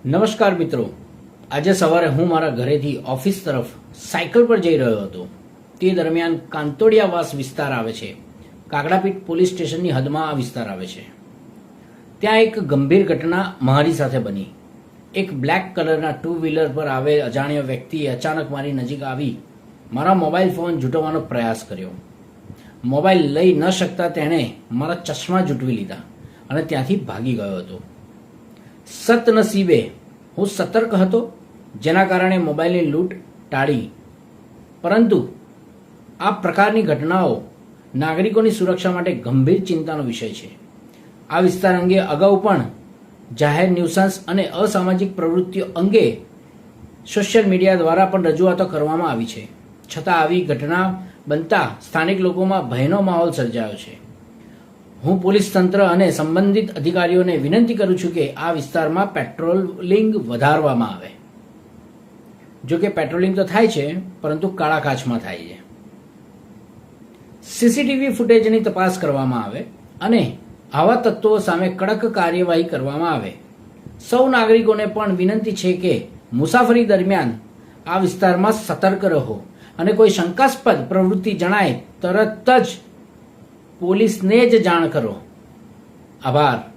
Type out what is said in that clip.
નમસ્કાર મિત્રો, આજે સવારે હું મારા ઘરેથી ઓફિસ તરફ સાયકલ પર જઈ રહ્યો હતો. તે દરમિયાન કાંતોડિયાવાસ વિસ્તાર આવે છે. કાકડાપીઠ પોલીસ સ્ટેશનની હદમાં આ વિસ્તાર આવે છે. ત્યાં એક ગંભીર ઘટના મારી સાથે બની. એક બ્લેક કલરના ટુ વ્હીલર પર આવેલ અજાણ્યો વ્યક્તિએ અચાનક મારી નજીક આવી મારા મોબાઈલ ફોન ઝૂંટવવાનો પ્રયાસ કર્યો. મોબાઈલ લઈ ન શકતા તેણે મારા ચશ્મા ઝૂંટવી લીધા અને ત્યાંથી ભાગી ગયો હતો. સતનસીબે હું સતર્ક હતો, જેના કારણે મોબાઈલની લૂંટ ટાળી. પરંતુ આ પ્રકારની ઘટનાઓ નાગરિકોની સુરક્ષા માટે ગંભીર ચિંતાનો વિષય છે. આ વિસ્તાર અંગે અગાઉ પણ જાહેર ન્યુસન્સ અને અસામાજિક પ્રવૃત્તિઓ અંગે સોશિયલ મીડિયા દ્વારા પણ રજૂઆતો કરવામાં આવી છે. છતાં આવી ઘટના બનતા સ્થાનિક લોકોમાં ભયનો માહોલ સર્જાયો છે. હું પોલીસ તંત્ર અને સંબંધિત અધિકારીઓને વિનંતી કરું છું કે આ વિસ્તારમાં પેટ્રોલિંગ વધારવામાં આવે. જો કે પેટ્રોલિંગ તો થાય છે, પરંતુ કાળા કાચમાં થાય છે. સીસીટીવી ફૂટેજની તપાસ કરવામાં આવે અને આવા તત્વો સામે કડક કાર્યવાહી કરવામાં આવે. સૌ નાગરિકોને પણ વિનંતી છે કે મુસાફરી દરમિયાન આ વિસ્તારમાં સતર્ક રહો અને કોઈ શંકાસ્પદ પ્રવૃત્તિ જણાય તરત જ પોલીસને જ જાણ કરો. આભાર.